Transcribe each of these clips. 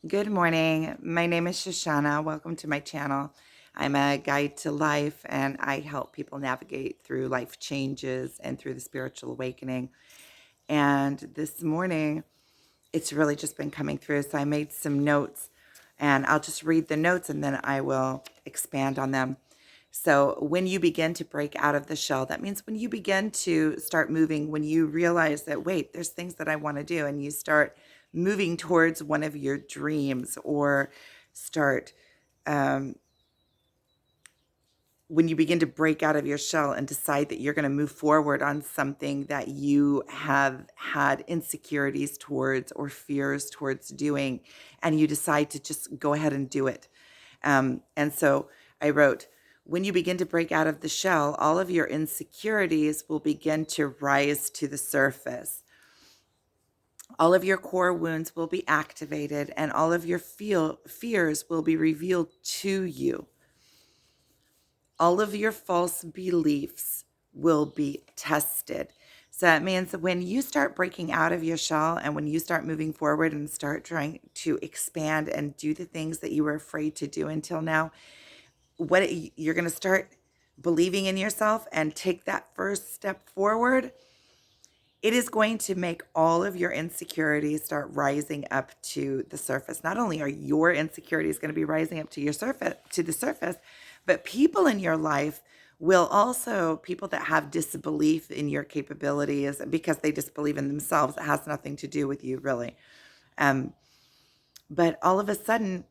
Good morning. My name is Shoshana. Welcome to my channel. I'm a guide to life and I help people navigate through life changes and through the spiritual awakening. And this morning, it's really just been coming through. So I made some notes and I'll just read the notes and then I will expand on them. So when you begin to break out of the shell, that means when you begin to start moving, when you realize that, wait, there's things that I want to do, and you start moving towards one of your dreams, or start, um, when you begin to break out of your shell and decide that you're going to move forward on something that you have had insecurities towards or fears towards doing, and you decide to just go ahead and do it. And so I wrote, when you begin to break out of the shell, all of your insecurities will begin to rise to the surface. All of your core wounds will be activated, and all of your fears will be revealed to you. All of your false beliefs will be tested. So that means that when you start breaking out of your shell and when you start moving forward and start trying to expand and do the things that you were afraid to do until now, what you're going to start believing in yourself and take that first step forward, it is going to make all of your insecurities start rising up to the surface. Not only are your insecurities going to be rising up to the surface, but people in your life will also, people that have disbelief in your capabilities because they disbelieve in themselves. It has nothing to do with you, really. Um, but all of a sudden,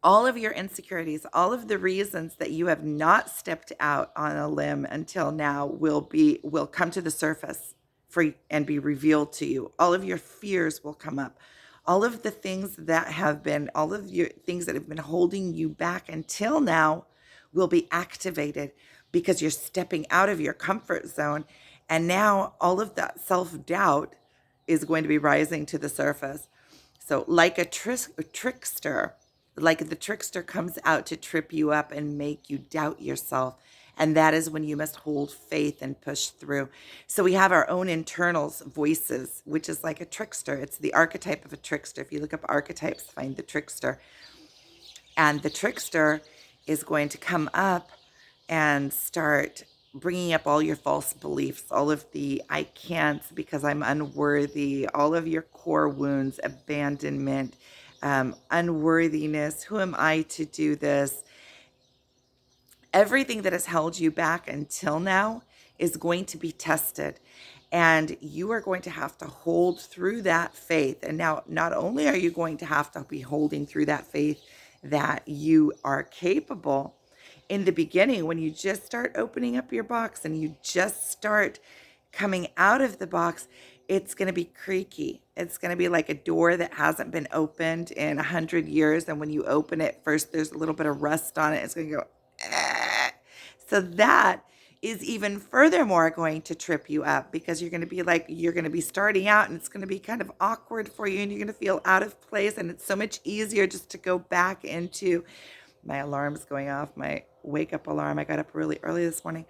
all of your insecurities, all of the reasons that you have not stepped out on a limb until now will come to the surface for and be revealed to you. All of your fears will come up. All of your things that have been holding you back until now will be activated because you're stepping out of your comfort zone. And now all of that self-doubt is going to be rising to the surface. So, like a trickster, like the trickster comes out to trip you up and make you doubt yourself. And that is when you must hold faith and push through. So, we have our own internal voices, which is like a trickster. It's the archetype of a trickster. If you look up archetypes, find the trickster. And the trickster is going to come up and start bringing up all your false beliefs, all of the I can't because I'm unworthy, all of your core wounds, abandonment, unworthiness. Who am I to do this? Everything that has held you back until now is going to be tested. And you are going to have to hold through that faith. And now, not only are you going to have to be holding through that faith that you are capable, in the beginning, when you just start opening up your box and you just start coming out of the box, it's going to be creaky. It's going to be like a door that hasn't been opened in 100 years. And when you open it, first there's a little bit of rust on it. It's going to go, "Ah." So that is even furthermore going to trip you up because you're going to be starting out and it's going to be kind of awkward for you and you're going to feel out of place. And it's so much easier just to go back into my alarm's going off, my wake up alarm. I got up really early this morning.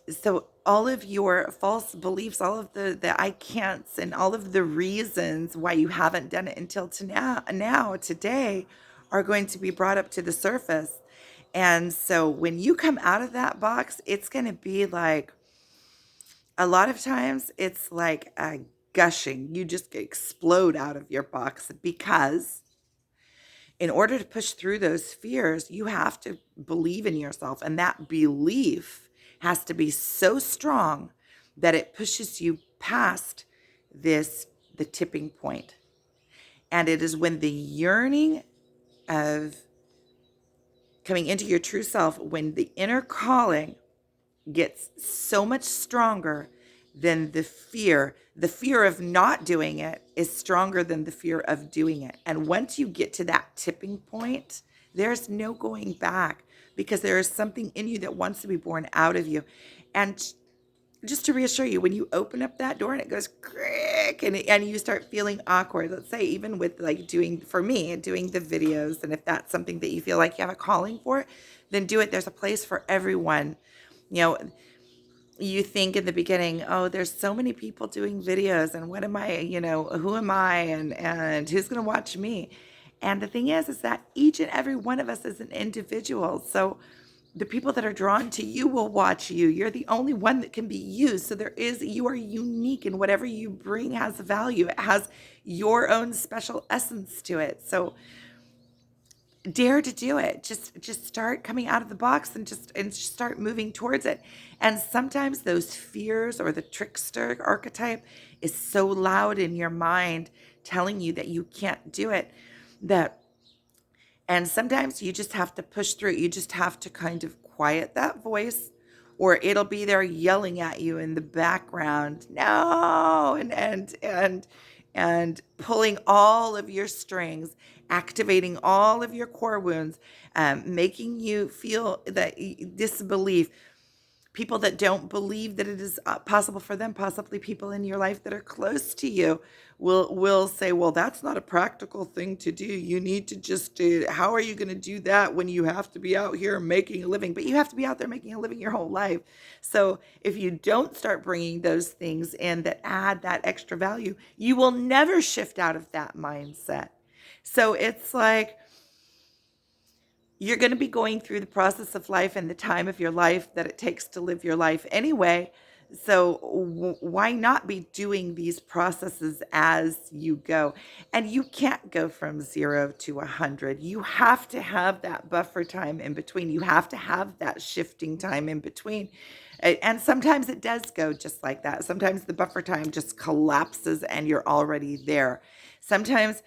So all of your false beliefs, all of the I can'ts and all of the reasons why you haven't done it until to now today are going to be brought up to the surface. And so when you come out of that box, it's going to be like a lot of times it's like a gushing. You just explode out of your box because in order to push through those fears, you have to believe in yourself. And that belief has to be so strong that it pushes you past the tipping point. And it is when the yearning of coming into your true self, when the inner calling gets so much stronger than the fear of not doing it is stronger than the fear of doing it. And once you get to that tipping point, there's no going back because there is something in you that wants to be born out of you. And just to reassure you, when you open up that door and it goes crick and you start feeling awkward, let's say even with like for me, doing the videos, and if that's something that you feel like you have a calling for, then do it. There's a place for everyone. You know, you think in the beginning, oh, there's so many people doing videos, and what am I, who am I, and who's going to watch me? And the thing is that each and every one of us is an individual. So the people that are drawn to you will watch you. You're the only one that can be used. So you are unique, and whatever you bring has value. It has your own special essence to it. So dare to do it. Just start coming out of the box, and just start moving towards it. And sometimes those fears, or the trickster archetype, is so loud in your mind telling you that you can't do it, that and sometimes you just have to push through. You just have to kind of quiet that voice, or it'll be there yelling at you in the background. No, and pulling all of your strings, activating all of your core wounds, making you feel that disbelief, people that don't believe that it is possible for them, possibly people in your life that are close to you, will say, well, that's not a practical thing to do. You need to just do, how are you going to do that when you have to be out here making a living? But you have to be out there making a living your whole life. So if you don't start bringing those things in that add that extra value, you will never shift out of that mindset. So it's like, you're going to be going through the process of life and the time of your life that it takes to live your life anyway. So why not be doing these processes as you go? And you can't go from 0 to 100. You have to have that buffer time in between. You have to have that shifting time in between. And sometimes it does go just like that. Sometimes the buffer time just collapses and you're already there. Sometimes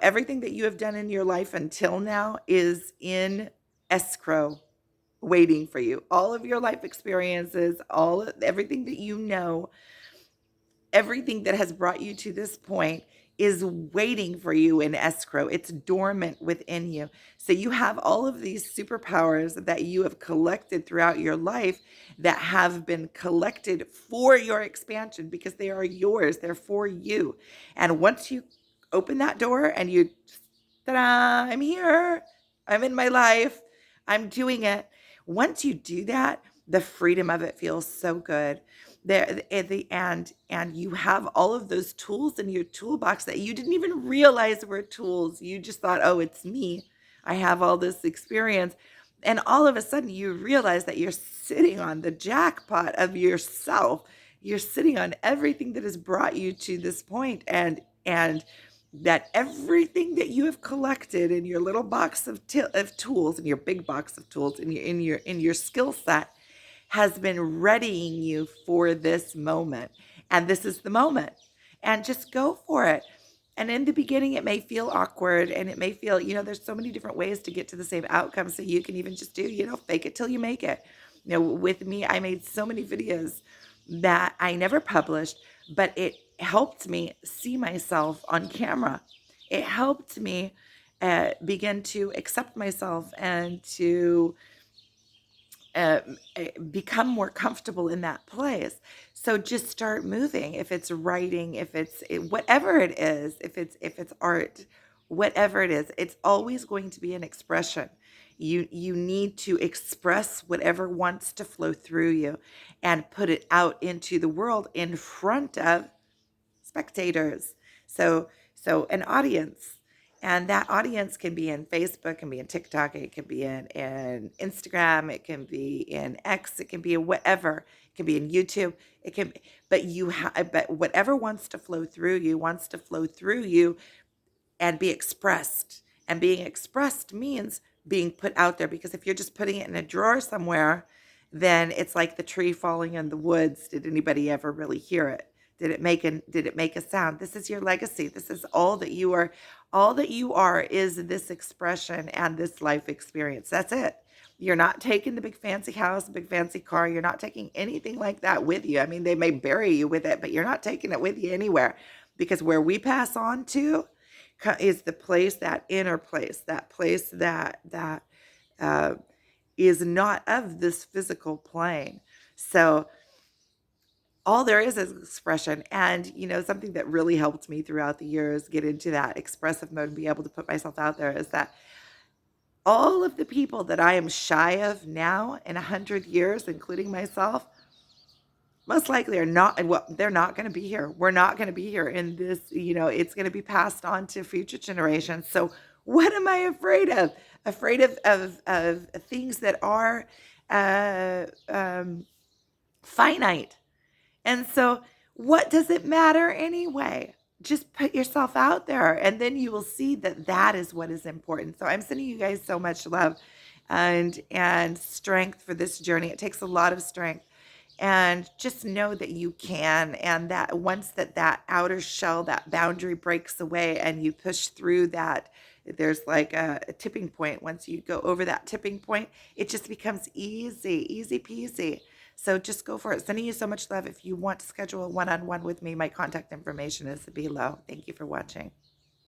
everything that you have done in your life until now is in escrow, waiting for you. All of your life experiences, everything that you know, everything that has brought you to this point is waiting for you in escrow. It's dormant within you. So you have all of these superpowers that you have collected throughout your life, that have been collected for your expansion, because they are yours. They're for you. And once you open that door and you, ta-da, I'm here, I'm in my life, I'm doing it. Once you do that, the freedom of it feels so good. There at the end, and you have all of those tools in your toolbox that you didn't even realize were tools. You just thought, oh, it's me, I have all this experience. And all of a sudden you realize that you're sitting on the jackpot of yourself. You're sitting on everything that has brought you to this point, and that everything that you have collected in your little box of tools, in your big box of tools, in your skill set, has been readying you for this moment. And this is the moment. And just go for it. And in the beginning, it may feel awkward, and it may feel, there's so many different ways to get to the same outcome. So you can even just do, fake it till you make it. With me, I made so many videos that I never published, but it helped me see myself on camera. It helped me begin to accept myself, and to uh, become more comfortable in that place. So just start moving. If it's writing, if it's whatever it is, if it's art, whatever it is, it's always going to be an expression. You need to express whatever wants to flow through you, and put it out into the world in front of spectators. So an audience. And that audience can be in Facebook, can be in TikTok, it can be in Instagram, it can be in X, it can be in whatever, it can be in YouTube, it can but whatever wants to flow through you wants to flow through you and be expressed. And being expressed means being put out there, because if you're just putting it in a drawer somewhere, then it's like the tree falling in the woods. Did anybody ever really hear it? Did it make a sound? This is your legacy. This is all that you are. All that you are is this expression and this life experience. That's it. You're not taking the big fancy house, big fancy car. You're not taking anything like that with you. I mean, they may bury you with it, but you're not taking it with you anywhere, because where we pass on to is the place, that inner place, that place that uh, is not of this physical plane. So all there is expression. And something that really helped me throughout the years get into that expressive mode and be able to put myself out there, is that all of the people that I am shy of now in 100 years, including myself, most likely are not, well, they're not going to be here. We're not going to be here in this, it's going to be passed on to future generations. So what am I afraid of? Afraid of things that are finite. And so, what does it matter anyway? Just put yourself out there, and then you will see that that is what is important. So, I'm sending you guys so much love and strength for this journey. It takes a lot of strength, and just know that you can. And that once that outer shell, that boundary breaks away, and you push through that, there's like a tipping point. Once you go over that tipping point, it just becomes easy peasy. So just go for it. Sending you so much love. If you want to schedule a one-on-one with me, my contact information is below. Thank you for watching.